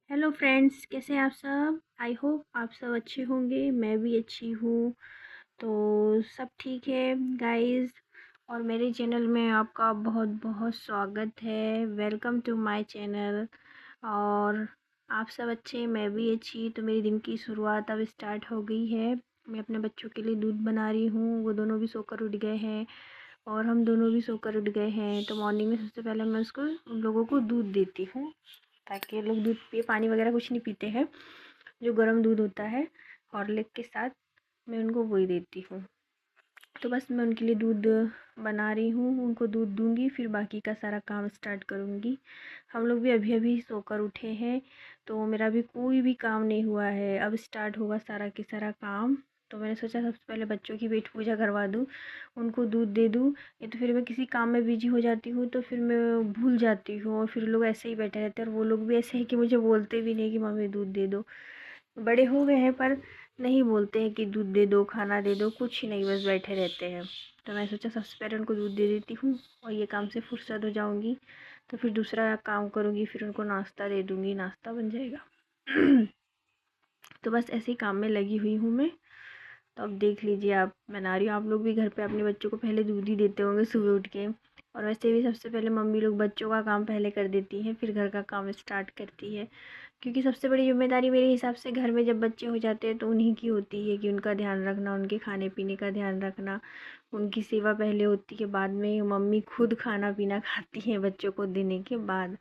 Hello friends, कैसे हैं आप सब। आई होप आप सब अच्छे होंगे। मैं भी अच्छी हूँ। तो सब ठीक है गाइस। और मेरे चैनल में आपका बहुत बहुत स्वागत है। Welcome to my channel. और आप सब अच्छे, मैं भी अच्छी। तो मेरी दिन की शुरुआत अब स्टार्ट हो गई है। मैं अपने बच्चों के लिए दूध बना रही हूँ। वो दोनों भी सोकर उठ गए हैं और हम दोनों भी सोकर उठ गए हैं। तो मॉर्निंग में सबसे पहले मैं उसको उन लोगों को दूध देती हूँ ताकि ये लोग दूध पिए। पानी वगैरह कुछ नहीं पीते हैं। जो गर्म दूध होता है हॉर्लिक्स के साथ, मैं उनको वही देती हूँ। तो बस मैं उनके लिए दूध बना रही हूँ। उनको दूध दूँगी, फिर बाकी का सारा काम स्टार्ट करूँगी। हम लोग भी अभी अभी सोकर उठे हैं, तो मेरा भी कोई भी काम नहीं हुआ है। अब स्टार्ट होगा सारा के सारा काम। तो मैंने सोचा सबसे पहले बच्चों की पेट पूजा करवा दूँ, उनको दूध दे दूँ। नहीं तो फिर मैं किसी काम में बिजी हो जाती हूँ, तो फिर मैं भूल जाती हूँ और फिर लोग ऐसे ही बैठे रहते हैं। और वो लोग भी ऐसे हैं कि मुझे बोलते भी नहीं कि मम्मी दूध दे दो। बड़े हो गए हैं पर नहीं बोलते हैं कि दूध दे दो, खाना दे दो, कुछ नहीं, बस बैठे रहते हैं। तो मैं सोचा सबसे पहले उनको दूध दे देती हूँ और ये काम से फुर्सत हो जाऊँगी। तो फिर दूसरा काम करूँगी, फिर उनको नाश्ता दे दूँगी, नाश्ता बन जाएगा। तो बस ऐसे ही काम में लगी हुई हूँ मैं। तो अब देख लीजिए, आप बना रही हूँ। आप लोग भी घर पे अपने बच्चों को पहले दूध ही देते होंगे सुबह उठ के। और वैसे भी सबसे पहले मम्मी लोग बच्चों का काम पहले कर देती हैं, फिर घर का काम स्टार्ट करती है। क्योंकि सबसे बड़ी जिम्मेदारी मेरे हिसाब से घर में जब बच्चे हो जाते हैं तो उन्हीं की होती है कि उनका ध्यान रखना, उनके खाने पीने का ध्यान रखना। उनकी सेवा पहले होती है, बाद में मम्मी खुद खाना पीना खाती हैं बच्चों को देने के बाद।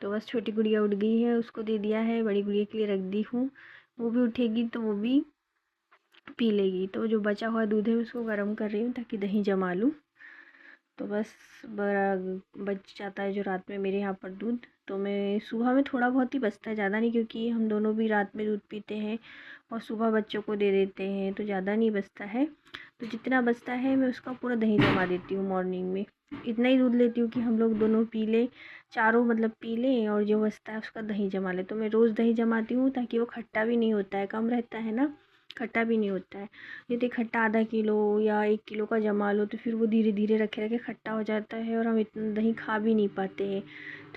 तो बस छोटी गुड़िया उठ गई है, उसको दे दिया है। बड़ी गुड़िया के लिए रख दी हूँ, वो भी उठेगी तो वो भी पी लेगी। तो जो बचा हुआ दूध है उसको गर्म कर रही हूँ ताकि दही जमा लूँ। तो बस बड़ा बच जाता है जो रात में मेरे यहाँ पर दूध। तो मैं सुबह में थोड़ा बहुत ही बचता है, ज़्यादा नहीं, क्योंकि हम दोनों भी रात में दूध पीते हैं और सुबह बच्चों को दे देते हैं, तो ज़्यादा नहीं बचता है। तो जितना बचता है मैं उसका पूरा दही जमा देती हूँ मॉर्निंग में। इतना ही दूध लेती हूँ कि हम लोग दोनों पी लें, चारों मतलब पी लें, और जो बचता है उसका दही जमा लें। तो मैं रोज़ दही जमाती हूँ ताकि वो खट्टा भी नहीं होता है, कम रहता है ना, खट्टा भी नहीं होता है। यदि खट्टा आधा किलो या 1 किलो का जमा लो तो फिर वो धीरे धीरे रखे रखे खट्टा हो जाता है और हम इतना दही खा भी नहीं पाते हैं।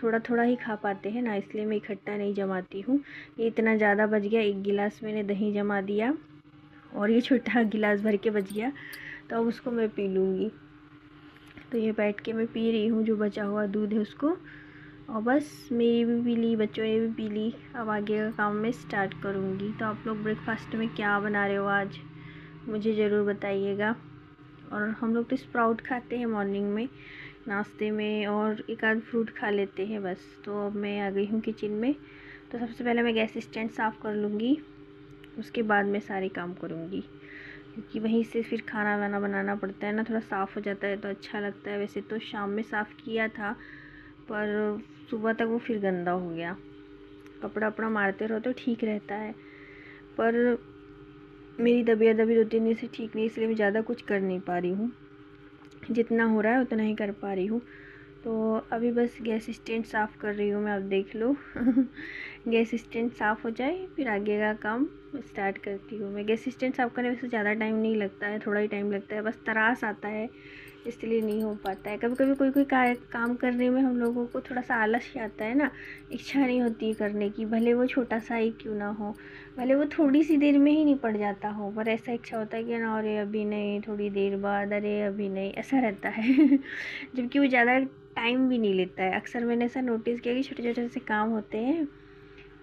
थोड़ा थोड़ा ही खा पाते हैं ना, इसलिए मैं इकट्ठा नहीं जमाती हूँ। ये इतना ज़्यादा बच गया, 1 गिलास मैंने दही जमा दिया और ये छोटा गिलास भर के बच गया। तो अब उसको मैं पी लूँगी। तो ये बैठ के मैं पी रही हूँ जो बचा हुआ दूध है उसको। और बस मेरी भी पी ली, बच्चों ने भी पी ली। अब आगे का काम मैं स्टार्ट करूँगी। तो आप लोग ब्रेकफास्ट में क्या बना रहे हो आज, मुझे ज़रूर बताइएगा। और हम लोग तो स्प्राउट खाते हैं मॉर्निंग में नाश्ते में, और एक आध फ्रूट खा लेते हैं बस। तो अब मैं आ गई हूँ किचन में। तो सबसे पहले मैं गैस स्टैंड साफ़ कर लूँगी, उसके बाद मैं सारे काम करूँगी, क्योंकि वहीं से फिर खाना वाना बनाना पड़ता है ना। थोड़ा साफ़ हो जाता है तो अच्छा लगता है। वैसे तो शाम में साफ़ किया था, पर सुबह तक वो फिर गंदा हो गया। कपड़ा वपड़ा मारते रहो तो ठीक रहता है, पर मेरी तबीयत अभी 2-3 दिन से ठीक नहीं, इसलिए मैं ज़्यादा कुछ कर नहीं पा रही हूँ। जितना हो रहा है उतना ही कर पा रही हूँ। तो अभी बस गैस स्टैंड साफ़ कर रही हूँ मैं, आप देख लो। गैस स्टैंड साफ़ हो जाए फिर आगे का काम स्टार्ट करती हूँ मैं। गैस स्टैंड साफ़ करने में से ज़्यादा टाइम नहीं लगता है, थोड़ा ही टाइम लगता है, बस तरास आता है, इसलिए नहीं हो पाता है। कभी कभी कोई कोई काम करने में हम लोगों को थोड़ा सा आलस ही आता है ना, इच्छा नहीं होती है करने की, भले वो छोटा सा ही क्यों ना हो, भले वो थोड़ी सी देर में ही निपट जाता हो, पर ऐसा इच्छा होता है कि ना, अरे अभी नहीं, थोड़ी देर बाद, अरे अभी नहीं, ऐसा रहता है। जबकि वो ज़्यादा टाइम भी नहीं लेता है। अक्सर मैंने ऐसा नोटिस किया कि छोटे छोटे से काम होते हैं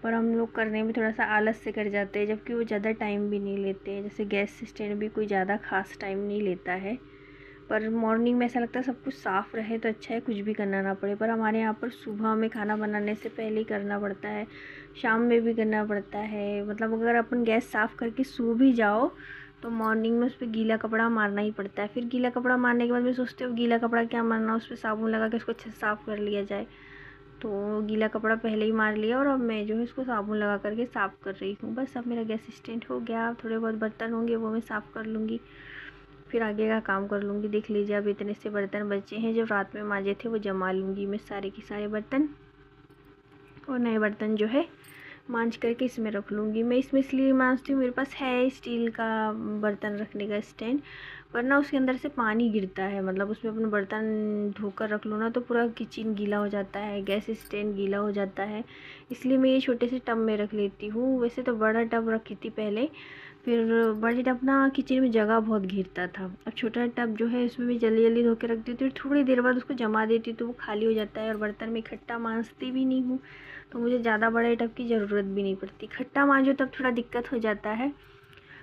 पर हम लोग करने में थोड़ा सा आलस से कर जाते हैं, जबकि वो ज़्यादा टाइम भी नहीं लेते हैं। जैसे गैस स्टैंड भी कोई ज़्यादा ख़ास टाइम नहीं लेता है, पर मॉर्निंग में ऐसा लगता है सब कुछ साफ़ रहे तो अच्छा है, कुछ भी करना ना पड़े। पर हमारे यहाँ पर सुबह में खाना बनाने से पहले ही करना पड़ता है, शाम में भी करना पड़ता है। मतलब अगर अपन गैस साफ़ करके सो भी जाओ तो मॉर्निंग में उस पर गीला कपड़ा मारना ही पड़ता है। फिर गीला कपड़ा मारने के बाद मैं सोचती हूँ गीला कपड़ा क्या मारना, उस पर साबुन लगा के उसको अच्छे से साफ़ कर लिया जाए। तो गीला कपड़ा पहले ही मार लिया और अब मैं जो है इसको साबुन लगा करके साफ़ कर रही हूँ। बस अब मेरा गैस स्टैंड हो गया, थोड़े बहुत बर्तन होंगे वो मैं साफ़ कर लूँगी, फिर आगे का काम कर लूँगी। देख लीजिए अब इतने से बर्तन बचे हैं, जो रात में मांजे थे वो जमा लूँगी मैं सारे के सारे बर्तन, और नए बर्तन जो है मांज करके इसमें रख लूँगी। मैं इसमें इसलिए मांजती हूँ, मेरे पास है स्टील का बर्तन रखने का स्टैंड, वरना उसके अंदर से पानी गिरता है। मतलब उसमें अपना बर्तन धोकर रख लो ना तो पूरा किचन गीला हो जाता है, गैस स्टैंड गीला हो जाता है। इसलिए मैं ये छोटे से टब में रख लेती हूँ। वैसे तो बड़ा टब रखी थी पहले, फिर बड़े टब ना किचन में जगह बहुत घेरता था। अब छोटा टब जो है उसमें मैं जल्दी जल्दी धो के रख देती हूँ, थोड़ी देर बाद उसको जमा देती हूँ तो वो खाली हो जाता है। और बर्तन में इकट्ठा मांजती भी नहीं हूँ, तो मुझे ज़्यादा बड़े टब की ज़रूरत भी नहीं पड़ती। इकट्ठा मांजो तब थोड़ा दिक्कत हो जाता है,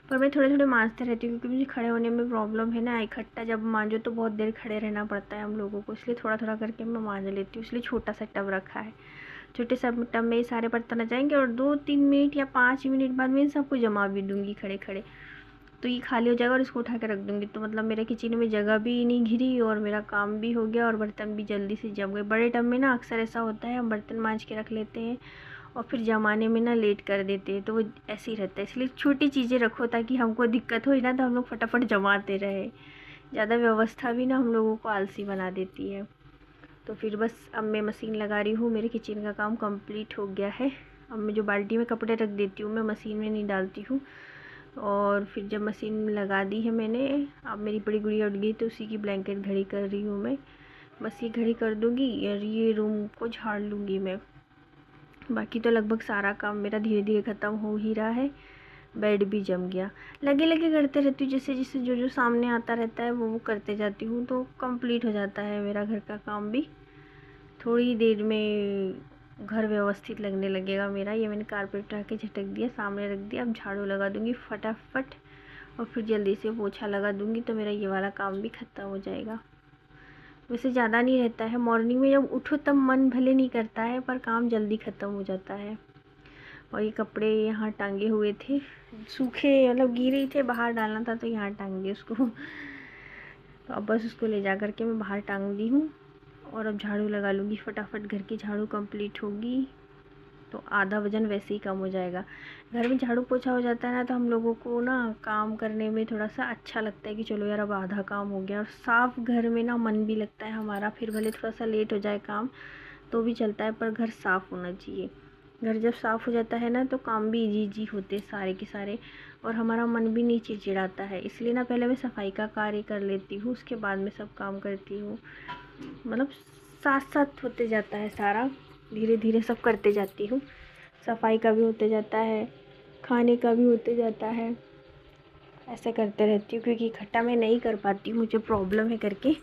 पर मैं थोड़े थोड़े मांजते रहती हूँ क्योंकि मुझे खड़े होने में प्रॉब्लम है ना। इकट्ठा जब मांजो तो बहुत देर खड़े रहना पड़ता है हम लोगों को, इसलिए थोड़ा थोड़ा करके मैं मांज लेती हूँ। इसलिए छोटा सा टब रखा है। छोटे सा टब में ये सारे बर्तन आ जाएंगे और 2-3 मिनट या 5 मिनट बाद मैं इन सबको जमा भी दूँगी खड़े खड़े, तो ये खाली हो जाएगा और इसको उठा के रख दूँगी। तो मतलब मेरे किचन में जगह भी नहीं घिरी और मेरा काम भी हो गया और बर्तन भी जल्दी से जम गए। बड़े टब में ना अक्सर ऐसा होता है, हम बर्तन मांज के रख लेते हैं और फिर जमाने में ना लेट कर देते हैं, तो वो ऐसे ही रहता है। इसलिए छोटी चीज़ें रखो ताकि हमको दिक्कत हो ना तो हम लोग फटाफट जमाते रहे। ज़्यादा व्यवस्था भी ना हम लोगों को आलसी बना देती है। तो फिर बस अब मैं मशीन लगा रही हूँ, मेरे किचन का काम कंप्लीट हो गया है। अब मैं जो बाल्टी में कपड़े रख देती हूँ मैं मशीन में नहीं डालती हूँ। और फिर जब मशीन में लगा दी है मैंने, अब मेरी बड़ी गुड़िया उठ गई तो उसी की ब्लैंकेट घड़ी कर रही हूँ मैं। बस ये घड़ी कर दूँगी और ये रूम को झाड़ लूँगी मैं। बाकी तो लगभग सारा काम मेरा धीरे धीरे ख़त्म हो ही रहा है। बेड भी जम गया, लगे लगे करते रहती हूँ, जैसे जैसे जो जो सामने आता रहता है वो करते जाती हूँ, तो कंप्लीट हो जाता है मेरा घर का काम भी। थोड़ी देर में घर व्यवस्थित लगने लगेगा मेरा। ये मैंने कारपेट उठा के झटक दिया, सामने रख दिया। अब झाड़ू लगा दूँगी फटाफट और फिर जल्दी से पोछा लगा दूँगी, तो मेरा ये वाला काम भी ख़त्म हो जाएगा। वैसे ज़्यादा नहीं रहता है, मॉर्निंग में जब उठो तब मन भले नहीं करता है पर काम जल्दी ख़त्म हो जाता है। और ये कपड़े यहाँ टांगे हुए थे, सूखे मतलब गीले ही थे, बाहर डालना था तो यहाँ टांग दिए उसको। तो अब बस उसको ले जा कर के मैं बाहर टांग दी हूँ और अब झाड़ू लगा लूँगी फटाफट। घर की झाड़ू कंप्लीट होगी तो आधा वजन वैसे ही कम हो जाएगा। घर में झाड़ू पोछा हो जाता है ना तो हम लोगों को ना काम करने में थोड़ा सा अच्छा लगता है कि चलो यार अब आधा काम हो गया। और साफ़ घर में ना मन भी लगता है हमारा, फिर भले थोड़ा सा लेट हो जाए काम तो भी चलता है, पर घर साफ़ होना चाहिए। घर जब साफ़ हो जाता है ना तो काम भी इजी होते सारे के सारे, और हमारा मन भी नहीं चिड़चिड़ाता है। इसलिए ना पहले मैं सफाई का कार्य कर लेती हूँ, उसके बाद में सब काम करती हूँ। मतलब साथ साथ होते जाता है सारा, धीरे धीरे सब करते जाती हूँ। सफाई का भी होते जाता है, खाने का भी होते जाता है, ऐसे करते रहती हूँ क्योंकि इकट्ठा मैं नहीं कर पाती हूँ, मुझे प्रॉब्लम है करके।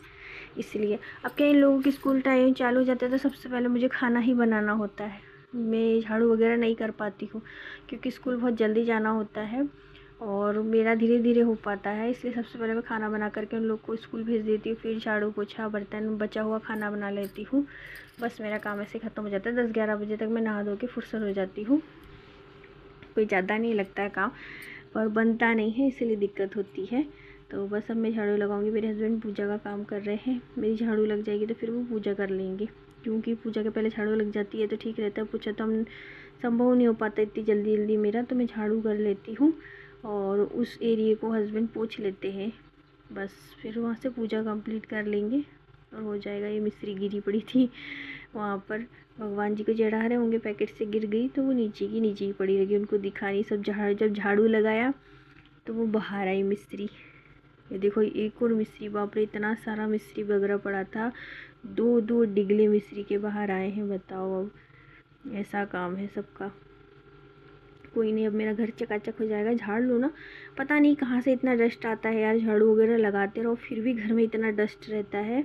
इसलिए अब क्या इन लोगों की स्कूल टाइम चालू हो जाता है तो सबसे पहले मुझे खाना ही बनाना होता है। मैं झाड़ू वगैरह नहीं कर पाती हूँ क्योंकि स्कूल बहुत जल्दी जाना होता है और मेरा धीरे धीरे हो पाता है। इसलिए सबसे पहले मैं खाना बना करके उन लोग को स्कूल भेज देती हूँ, फिर झाड़ू पोछा बर्तन बचा हुआ खाना बना लेती हूँ। बस मेरा काम ऐसे ख़त्म हो जाता है। 10-11 बजे तक मैं नहा धो के फुर्सत हो जाती हूँ। कोई ज़्यादा नहीं लगता है काम, पर बनता नहीं है इसलिए दिक्कत होती है। तो बस अब मैं झाड़ू लगाऊंगी। मेरे हस्बैंड पूजा का काम कर रहे हैं, मेरी झाड़ू लग जाएगी तो फिर वो पूजा कर लेंगे, क्योंकि पूजा के पहले झाड़ू लग जाती है तो ठीक रहता है। पूजा तो हम संभव नहीं हो पाता इतनी जल्दी जल्दी मेरा, तो मैं झाड़ू कर लेती हूँ और उस एरिए को हस्बैंड पोंछ लेते हैं। बस फिर वहाँ से पूजा कंप्लीट कर लेंगे और हो जाएगा। ये मिस्री गिरी पड़ी थी वहाँ पर, भगवान जी को चढ़ा रहे होंगे, पैकेट से गिर गई तो वो नीचे की नीचे ही पड़ी रही, उनको दिखा नहीं। सब जब झाड़ू लगाया तो वो बाहर आई मिस्री। ये देखो एक और मिस्री, बाप रे इतना सारा मिस्री वगैरह पड़ा था, 2-2 डिगले मिस्री के बाहर आए हैं। बताओ अब ऐसा काम है सबका। कोई नहीं, अब मेरा घर चकाचक हो जाएगा। झाड़ लो ना, पता नहीं कहाँ से इतना डस्ट आता है यार, झाड़ू वगैरह लगाते रहो फिर भी घर में इतना डस्ट रहता है।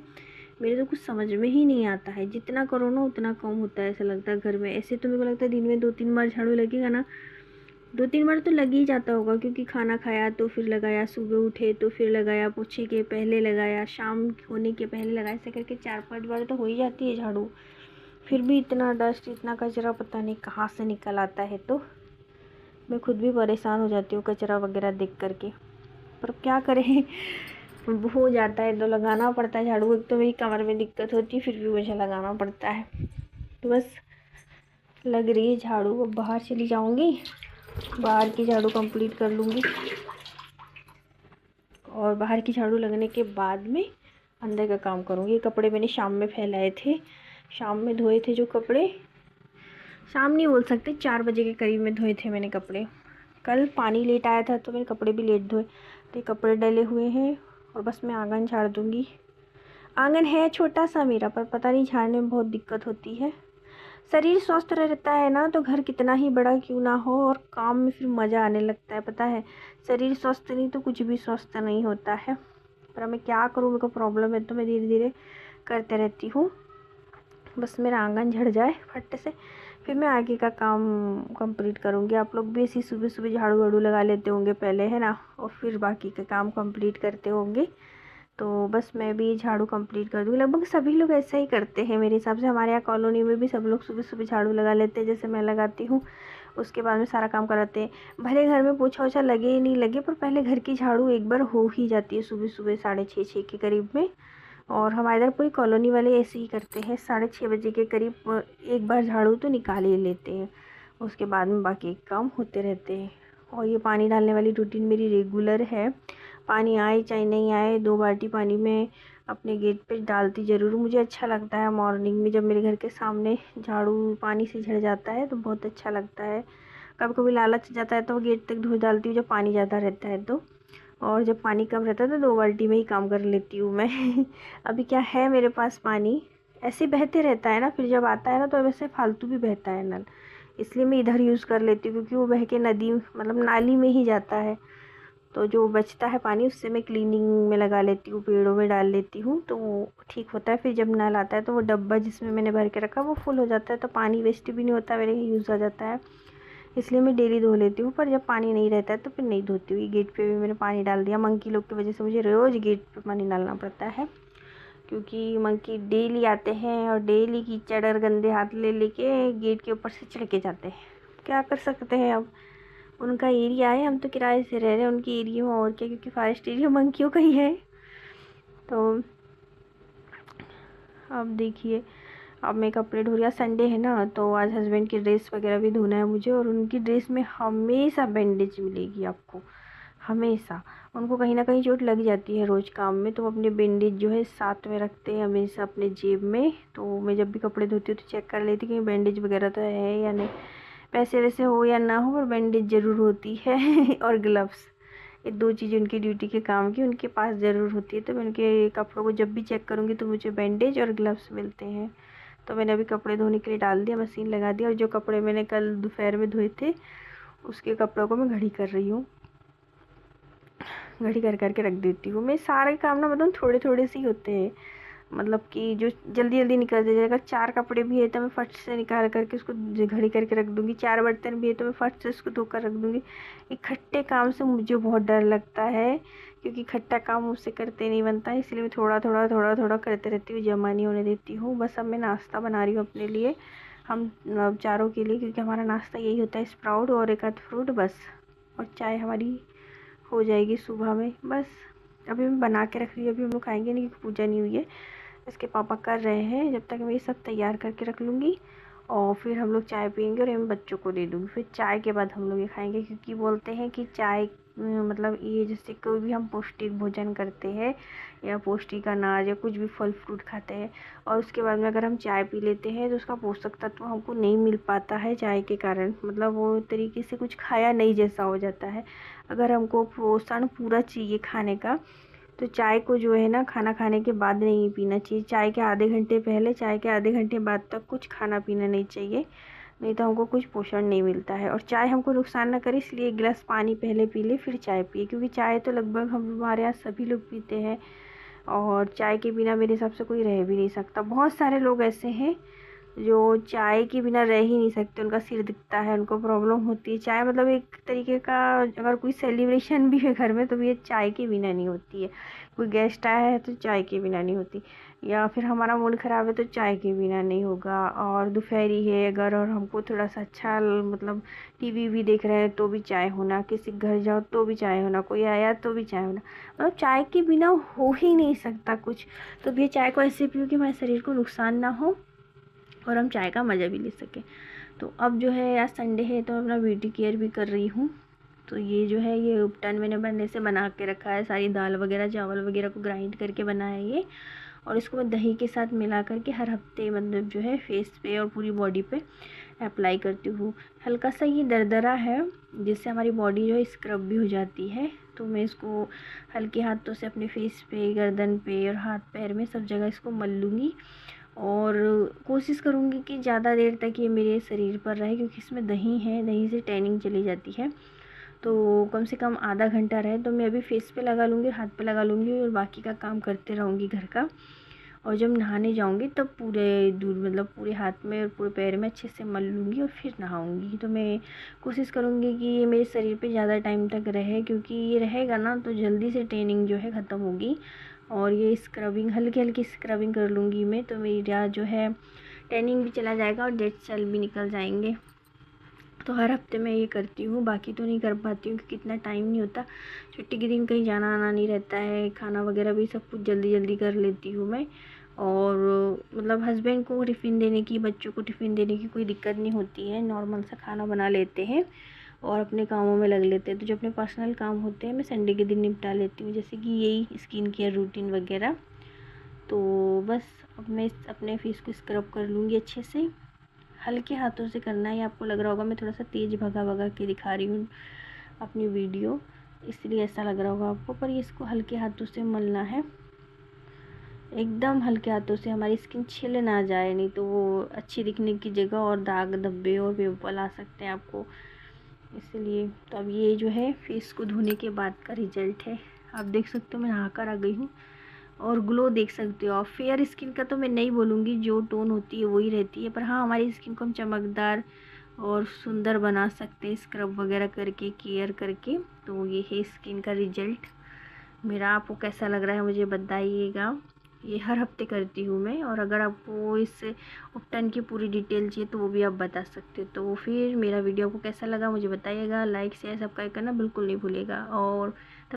मेरे तो कुछ समझ में ही नहीं आता है, जितना करो ना उतना कम होता है ऐसा लगता है घर में। ऐसे तो मेरे को लगता है दिन में 2-3 बार झाड़ू लगेगा ना, 2-3 बार तो लग ही जाता होगा, क्योंकि खाना खाया तो फिर लगाया, सुबह उठे तो फिर लगाया, पोछे के पहले लगाया, शाम होने के पहले लगाया, ऐसे करके 4-5 बार तो हो ही जाती है झाड़ू। फिर भी इतना डस्ट इतना कचरा पता नहीं कहाँ से निकल आता है। तो मैं खुद भी परेशान हो जाती हूँ कचरा वगैरह देख करके, पर क्या करें हो जाता है तो लगाना पड़ता है झाड़ू। एक तो मेरी कमर में दिक्कत होती है फिर भी मुझे लगाना पड़ता है। तो बस लग रही है झाड़ू, अब बाहर चली जाऊँगी, बाहर की झाड़ू कंप्लीट कर लूँगी और बाहर की झाड़ू लगने के बाद में अंदर का काम करूँगी। कपड़े मैंने शाम में फैलाए थे, शाम में धोए थे जो कपड़े, शाम नहीं बोल सकते, 4 बजे के करीब में धोए थे मैंने कपड़े। कल पानी लेट आया था तो मेरे कपड़े भी लेट धोए, तो ये कपड़े डले हुए हैं और बस मैं आंगन झाड़ दूँगी। आंगन है छोटा सा मेरा, पर पता नहीं झाड़ने में बहुत दिक्कत होती है। शरीर स्वस्थ रहता है ना तो घर कितना ही बड़ा क्यों ना हो, और काम में फिर मज़ा आने लगता है, पता है। शरीर स्वस्थ नहीं तो कुछ भी स्वस्थ नहीं होता है। पर मैं क्या करूँ, मेरे को प्रॉब्लम है तो मैं धीरे धीरे करते रहती हूँ। बस मेरा आंगन झड़ जाए फट से, फिर मैं आगे का काम कंप्लीट करूँगी। आप लोग भी ऐसी सुबह सुबह झाड़ू वाड़ू लगा लेते होंगे पहले, है ना, और फिर बाकी का काम कंप्लीट करते होंगे। तो बस मैं भी झाड़ू कंप्लीट कर दूँगी। लगभग सभी लोग ऐसा ही करते हैं मेरे हिसाब से। हमारे यहाँ कॉलोनी में भी सब लोग सुबह सुबह झाड़ू लगा लेते हैं, जैसे मैं लगाती हूँ। उसके बाद में सारा काम कराते हैं। भले घर में पोछा ओछा लगे ही नहीं लगे, पर पहले घर की झाड़ू एक बार हो ही जाती है सुबह सुबह 6:30 के करीब में। और हमारे इधर पूरी कॉलोनी वाले ऐसे ही करते हैं, 6:30 बजे के करीब एक बार झाड़ू तो निकाल ही लेते हैं। उसके बाद में बाकी काम होते रहते हैं। और ये पानी डालने वाली रूटीन मेरी रेगुलर है। पानी आए चाहे नहीं आए, 2 बाल्टी पानी में अपने गेट पे डालती ज़रूर हूँ। मुझे अच्छा लगता है मॉर्निंग में जब मेरे घर के सामने झाड़ू पानी से झड़ जाता है तो बहुत अच्छा लगता है। कभी कभी लालच जाता है तो गेट तक धो डालती हूँ जब पानी ज़्यादा रहता है तो। और जब पानी कम रहता है तो 2 बाल्टी में ही काम कर लेती हूँ मैं। अभी क्या है मेरे पास पानी, ऐसे बहते रहता है ना, फिर जब आता है ना तो वैसे फालतू भी बहता है नल, इसलिए मैं इधर यूज़ कर लेती हूँ, क्योंकि वो बह के नदी मतलब नाली में ही जाता है। तो जो बचता है पानी उससे मैं क्लीनिंग में लगा लेती हूँ, पेड़ों में डाल लेती हूँ, तो वो ठीक होता है। फिर जब नल आता है तो वो डब्बा जिसमें मैंने भर के रखा वो फुल हो जाता है, तो पानी वेस्ट भी नहीं होता, मेरे यूज़ आ जाता है। इसलिए मैं डेली धो लेती हूँ। पर जब पानी नहीं रहता है तो फिर नहीं धोती हूँ। ये गेट पे भी मैंने पानी डाल दिया। मंकी लोग की वजह से मुझे रोज़ गेट पे पानी डालना पड़ता है, क्योंकि मंकी डेली आते हैं और डेली कीचड़ और गंदे हाथ ले लेके गेट के ऊपर से चढ़ के जाते हैं। क्या कर सकते हैं अब, उनका एरिया है, हम तो किराए से रह रहे हैं उनके एरिया में, और क्या, क्योंकि फॉरेस्ट एरिया मंकियों का ही है। तो अब देखिए, अब मैं कपड़े धो रही हूँ। संडे है ना, तो आज हस्बैंड की ड्रेस वगैरह भी धोना है मुझे, और उनकी ड्रेस में हमेशा बैंडेज मिलेगी आपको, हमेशा। उनको कहीं ना कहीं चोट लग जाती है रोज़ काम में, तो वो अपने बैंडेज जो है साथ में रखते हैं हमेशा अपने जेब में। तो मैं जब भी कपड़े धोती हूँ तो चेक कर लेती हूँ कि बैंडेज वगैरह तो है या नहीं। पैसे वैसे हो या ना हो, पर बैंडेज ज़रूर होती है। और ग्लव्स, ये 2 चीज़ उनकी ड्यूटी के काम की उनके पास ज़रूर होती है। तो मैं उनके कपड़ों को जब भी चेक करूँगी तो मुझे बैंडेज और ग्लव्स मिलते हैं। तो मैंने अभी कपड़े धोने के लिए डाल दिया, मशीन लगा दिया, और जो कपड़े मैंने कल दोपहर में धोए थे उसके कपड़ों को मैं घड़ी कर रही हूँ। घड़ी कर करके रख देती हूँ। मैं सारे काम ना मतलब थोड़े थोड़े से ही होते हैं, मतलब कि जो जल्दी जल्दी निकल जाए। अगर 4 कपड़े भी है तो मैं फट से निकाल करके उसको घड़ी करके रख दूँगी। 4 बर्तन भी है तो मैं फट से उसको धोकर रख दूँगी। इकट्ठे काम से मुझे बहुत डर लगता है, क्योंकि इकट्ठा काम मुझसे करते नहीं बनता है, इसलिए मैं थोड़ा थोड़ा थोड़ा थोड़ा करते रहती हूँ, जमा नहीं होने देती हूँ। बस अब मैं नाश्ता बना रही हूँ अपने लिए, हम चारों के लिए, क्योंकि हमारा नाश्ता यही होता है, स्प्राउट और एक आध फ्रूट बस। और चाय हमारी हो जाएगी सुबह में बस। अभी मैं बना के रख रही हूँ, अभी हम लोग खाएंगे नहीं क्योंकि पूजा नहीं हुई है। इसके पापा कर रहे हैं, जब तक मैं ये सब तैयार करके रख लूँगी और फिर हम लोग चाय पियेंगे, और मैं बच्चों को दे दूँगी। फिर चाय के बाद हम लोग ये खाएंगे, क्योंकि बोलते हैं कि चाय मतलब ये जैसे कोई भी हम पौष्टिक भोजन करते हैं या पौष्टिक अनाज या कुछ भी फल फ्रूट खाते हैं, और उसके बाद में अगर हम चाय पी लेते हैं तो उसका पोषक तत्व हमको नहीं मिल पाता है चाय के कारण, मतलब वो तरीके से कुछ खाया नहीं जैसा हो जाता है। अगर हमको पोषण पूरा चाहिए खाने का, तो चाय को जो है ना खाना खाने के बाद नहीं पीना चाहिए। चाय के आधे घंटे पहले, चाय के आधे घंटे बाद तक कुछ खाना पीना नहीं चाहिए, नहीं तो हमको कुछ पोषण नहीं मिलता है। और चाय हमको नुकसान ना करे, इसलिए 1 गिलास पानी पहले पी ले फिर चाय पिए, क्योंकि चाय तो लगभग हमारे यहाँ सभी लोग पीते हैं, और चाय के बिना मेरे हिसाब से कोई रह भी नहीं सकता। बहुत सारे लोग ऐसे हैं जो चाय के बिना रह ही नहीं सकते, उनका सिर दुखता है, उनको प्रॉब्लम होती है। चाय मतलब एक तरीके का, अगर कोई सेलिब्रेशन भी है घर में तो ये चाय के बिना नहीं होती है। कोई गेस्ट आया है तो चाय के बिना नहीं होती, या फिर हमारा मूड ख़राब है तो चाय के बिना नहीं होगा। और दोपहरी है अगर, और हमको थोड़ा सा अच्छा मतलब टीवी भी देख रहे हैं तो भी चाय होना, किसी घर जाओ तो भी चाय होना, कोई आया तो भी चाय होना, मतलब चाय के बिना हो ही नहीं सकता कुछ। तो ये चाय को ऐसे पियो कि हमारे शरीर को नुकसान ना हो और हम चाय का मज़ा भी ले सकें। तो अब जो है आज संडे है तो अपना ब्यूटी केयर भी कर रही हूँ। तो ये जो है ये उपटन मैंने बनने से बना के रखा है, सारी दाल वगैरह चावल वगैरह को ग्राइंड करके बनाया है ये, और इसको मैं दही के साथ मिला करके हर हफ्ते मतलब जो है फेस पे और पूरी बॉडी पे अप्लाई करती हूँ। हल्का सा ये दरदरा है, जिससे हमारी बॉडी जो है स्क्रब भी हो जाती है। तो मैं इसको हल्के हाथों से अपने फेस पे, गर्दन पे और हाथ पैर में सब जगह इसको मल लूँगी और कोशिश करूँगी कि ज़्यादा देर तक ये मेरे शरीर पर रहे, क्योंकि इसमें दही है, दही से टैनिंग चली जाती है। तो कम से कम आधा घंटा रहे। तो मैं अभी फेस पे लगा लूँगी, हाथ पे लगा लूँगी और बाकी का काम करते रहूँगी घर का। और जब नहाने जाऊँगी तब पूरे दूध मतलब पूरे हाथ में और पूरे पैर में अच्छे से मल लूँगी और फिर नहाऊँगी। तो मैं कोशिश करूँगी कि ये मेरे शरीर पे ज़्यादा टाइम तक रहे, क्योंकि ये रहेगा ना तो जल्दी से टैनिंग जो है ख़त्म होगी। और ये स्क्रबिंग, हल्की हल्की स्क्रबिंग कर लूँगी मैं, तो मेरा जो है टैनिंग भी चला जाएगा और डेड सेल भी निकल जाएंगे। तो हर हफ्ते मैं ये करती हूँ, बाकी तो नहीं कर पाती हूँ क्योंकि इतना टाइम नहीं होता। छुट्टी के दिन कहीं जाना आना नहीं रहता है, खाना वगैरह भी सब कुछ जल्दी जल्दी कर लेती हूँ मैं। और मतलब हस्बैंड को टिफ़िन देने की, बच्चों को टिफ़िन देने की कोई दिक्कत नहीं होती है, नॉर्मल सा खाना बना लेते हैं और अपने कामों में लग लेते हैं। तो जो अपने पर्सनल काम होते हैं मैं संडे के दिन निपटा लेती हूँ, जैसे कि यही स्किन केयर रूटीन वगैरह। तो बस अब मैं अपने फेस को स्क्रब कर लूँगी अच्छे से। हल्के हाथों से करना है, आपको लग रहा होगा मैं थोड़ा सा तेज़ भगा भगा के दिखा रही हूँ अपनी वीडियो, इसलिए ऐसा लग रहा होगा आपको, पर ये इसको हल्के हाथों से मलना है, एकदम हल्के हाथों से, हमारी स्किन छिल ना जाए, नहीं तो वो अच्छी दिखने की जगह और दाग धब्बे और पिंपल आ सकते हैं आपको, इसलिए। तो अब ये जो है फेस को धोने के बाद का रिजल्ट है। आप देख सकते हो मैं नहा कर आ गई हूँ और ग्लो देख सकते हो। और फेयर स्किन का तो मैं नहीं बोलूँगी, जो टोन होती है वही रहती है, पर हाँ हमारी स्किन को हम चमकदार और सुंदर बना सकते हैं स्क्रब वगैरह करके, केयर करके। तो ये है स्किन का रिजल्ट मेरा। आपको कैसा लग रहा है मुझे बताइएगा। ये हर हफ्ते करती हूँ मैं, और अगर आपको इस उपटन की पूरी डिटेल चाहिए तो वो भी आप बता सकते हो। तो फिर मेरा वीडियो आपको कैसा लगा मुझे बताइएगा, लाइक शेयर सब्सक्राइब करना बिल्कुल नहीं भूलिएगा। और